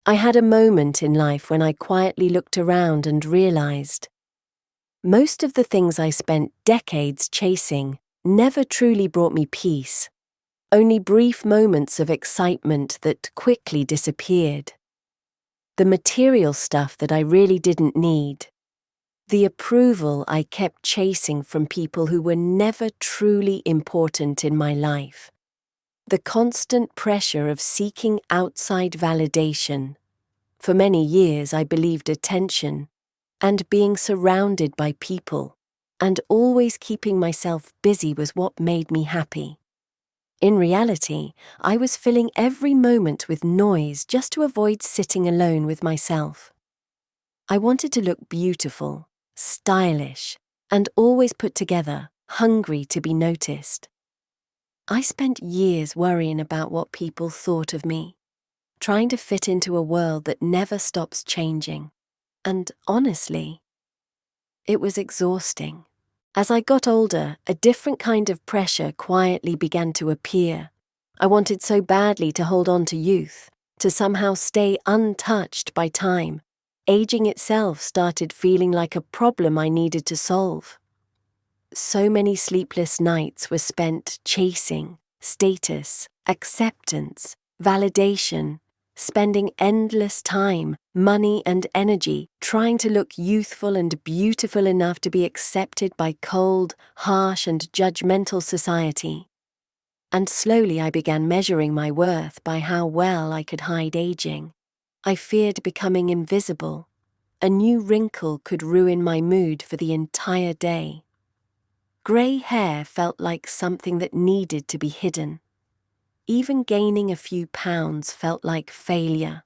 I had a moment in life when I quietly looked around and realized most of the things I spent decades chasing never truly brought me peace, only brief moments of excitement that quickly disappeared. The material stuff that I really didn't need, the approval I kept chasing from people who were never truly important in my life, the constant pressure of seeking outside validation. For many years I believed attention and being surrounded by people and always keeping myself busy was what made me happy. In reality, I was filling every moment with noise just to avoid sitting alone with myself. I wanted to look beautiful, stylish, and always put together, hungry to be noticed. I spent years worrying about what people thought of me, trying to fit into a world that never stops changing. And honestly, it was exhausting. As I got older, a different kind of pressure quietly began to appear. I wanted so badly to hold on to youth, to somehow stay untouched by time. Aging itself started feeling like a problem I needed to solve. So many sleepless nights were spent chasing status, acceptance, validation, spending endless time, money and energy trying to look youthful and beautiful enough to be accepted by cold, harsh and judgmental society. And slowly I began measuring my worth by how well I could hide aging. I feared becoming invisible. A new wrinkle could ruin my mood for the entire day. Grey hair felt like something that needed to be hidden. Even gaining a few pounds felt like failure.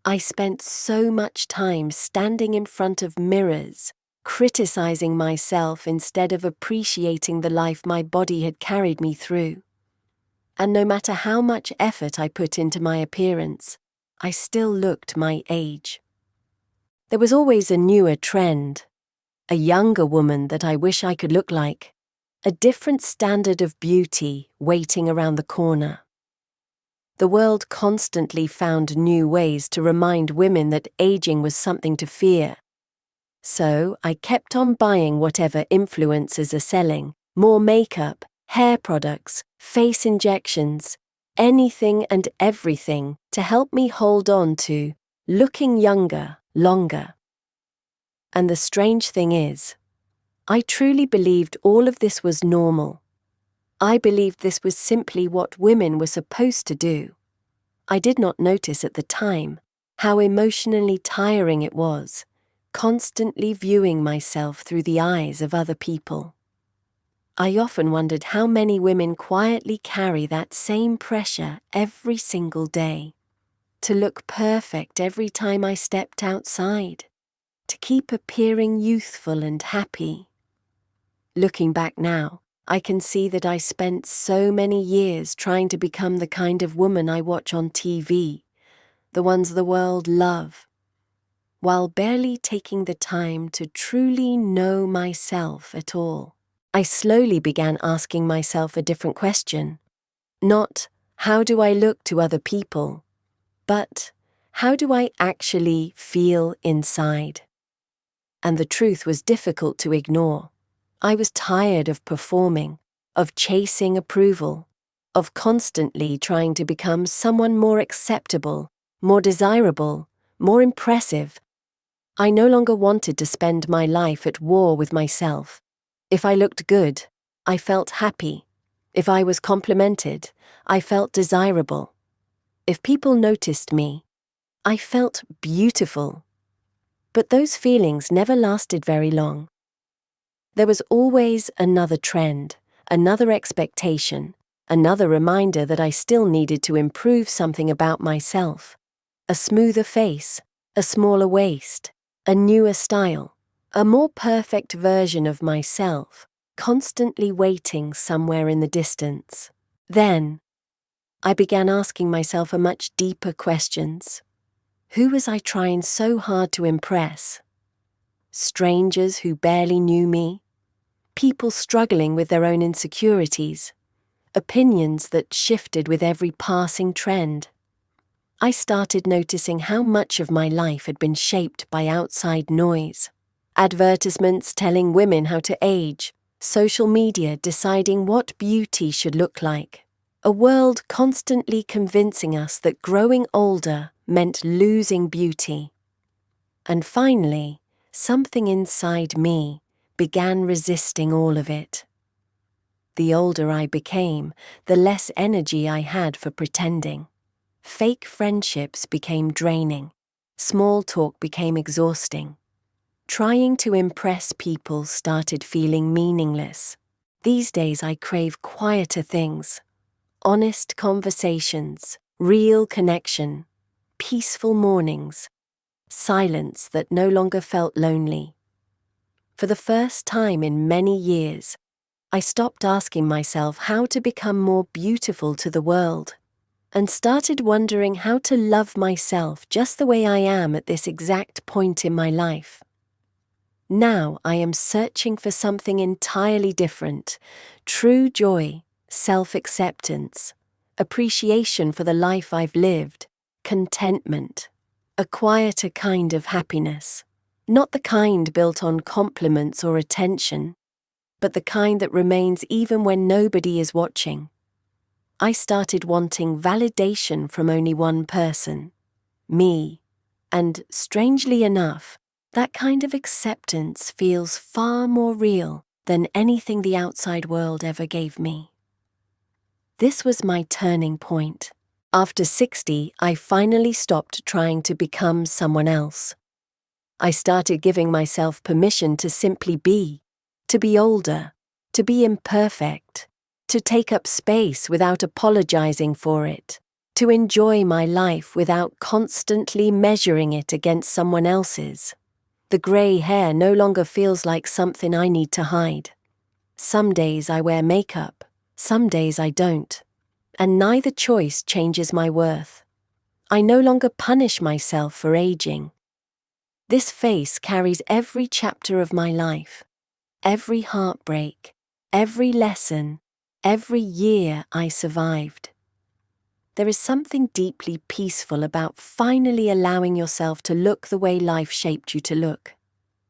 I spent so much time standing in front of mirrors, criticizing myself instead of appreciating the life my body had carried me through. And no matter how much effort I put into my appearance, I still looked my age. There was always a newer trend, a younger woman that I wish I could look like, a different standard of beauty waiting around the corner. The world constantly found new ways to remind women that aging was something to fear. So I kept on buying whatever influencers are selling, more makeup, hair products, face injections, anything and everything to help me hold on to looking younger, longer. And the strange thing is, I truly believed all of this was normal. I believed this was simply what women were supposed to do. I did not notice at the time how emotionally tiring it was, constantly viewing myself through the eyes of other people. I often wondered how many women quietly carry that same pressure every single day. To look perfect every time I stepped outside. To keep appearing youthful and happy. Looking back now, I can see that I spent so many years trying to become the kind of woman I watch on TV, the ones the world love, while barely taking the time to truly know myself at all. I slowly began asking myself a different question. Not, how do I look to other people, but how do I actually feel inside? And the truth was difficult to ignore. I was tired of performing, of chasing approval, of constantly trying to become someone more acceptable, more desirable, more impressive. I no longer wanted to spend my life at war with myself. If I looked good, I felt happy. If I was complimented, I felt desirable. If people noticed me, I felt beautiful. But those feelings never lasted very long. There was always another trend, another expectation, another reminder that I still needed to improve something about myself. A smoother face, a smaller waist, a newer style, a more perfect version of myself, constantly waiting somewhere in the distance. Then, I began asking myself a much deeper questions. Who was I trying so hard to impress? Strangers who barely knew me? People struggling with their own insecurities, opinions that shifted with every passing trend. I started noticing how much of my life had been shaped by outside noise. Advertisements telling women how to age, social media deciding what beauty should look like, a world constantly convincing us that growing older meant losing beauty. And finally, something inside me began resisting all of it. The older I became, the less energy I had for pretending. Fake friendships became draining. Small talk became exhausting. Trying to impress people started feeling meaningless. These days I crave quieter things. Honest conversations, real connection, peaceful mornings, silence that no longer felt lonely. For the first time in many years, I stopped asking myself how to become more beautiful to the world, and started wondering how to love myself just the way I am at this exact point in my life. Now I am searching for something entirely different: true joy, self-acceptance, appreciation for the life I've lived, contentment, a quieter kind of happiness, not the kind built on compliments or attention, but the kind that remains even when nobody is watching. I started wanting validation from only one person, me, and strangely enough, that kind of acceptance feels far more real than anything the outside world ever gave me. This was my turning point. After 60, I finally stopped trying to become someone else. I started giving myself permission to simply be, to be older, to be imperfect, to take up space without apologizing for it, to enjoy my life without constantly measuring it against someone else's. The grey hair no longer feels like something I need to hide. Some days I wear makeup, some days I don't, and neither choice changes my worth. I no longer punish myself for aging. This face carries every chapter of my life, every heartbreak, every lesson, every year I survived. There is something deeply peaceful about finally allowing yourself to look the way life shaped you to look.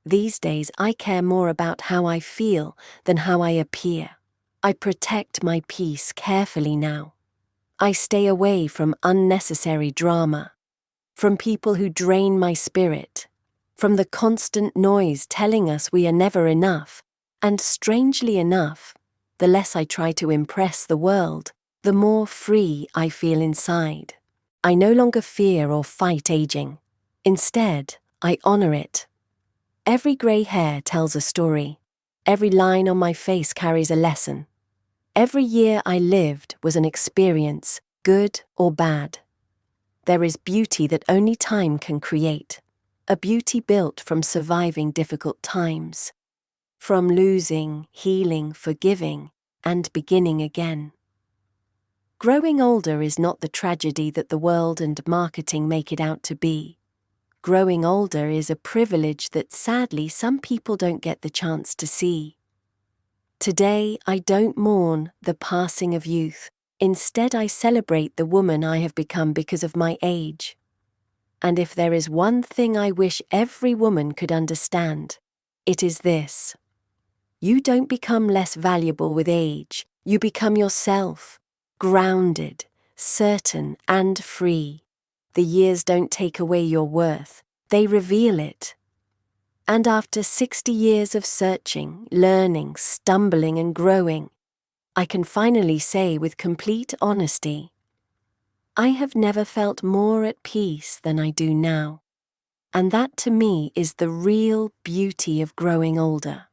These days I care more about how I feel than how I appear. I protect my peace carefully now. I stay away from unnecessary drama, from people who drain my spirit, from the constant noise telling us we are never enough, and strangely enough, the less I try to impress the world, the more free I feel inside. I no longer fear or fight aging. Instead, I honor it. Every grey hair tells a story. Every line on my face carries a lesson. Every year I lived was an experience, good or bad. There is beauty that only time can create, a beauty built from surviving difficult times, from losing, healing, forgiving, and beginning again. Growing older is not the tragedy that the world and marketing make it out to be. Growing older is a privilege that sadly some people don't get the chance to see. Today I don't mourn the passing of youth. Instead, I celebrate the woman I have become because of my age. And if there is one thing I wish every woman could understand, it is this: you don't become less valuable with age. You become yourself, grounded, certain, and free. The years don't take away your worth, they reveal it. And after 60 years of searching, learning, stumbling, and growing, I can finally say with complete honesty, I have never felt more at peace than I do now. And that to me is the real beauty of growing older.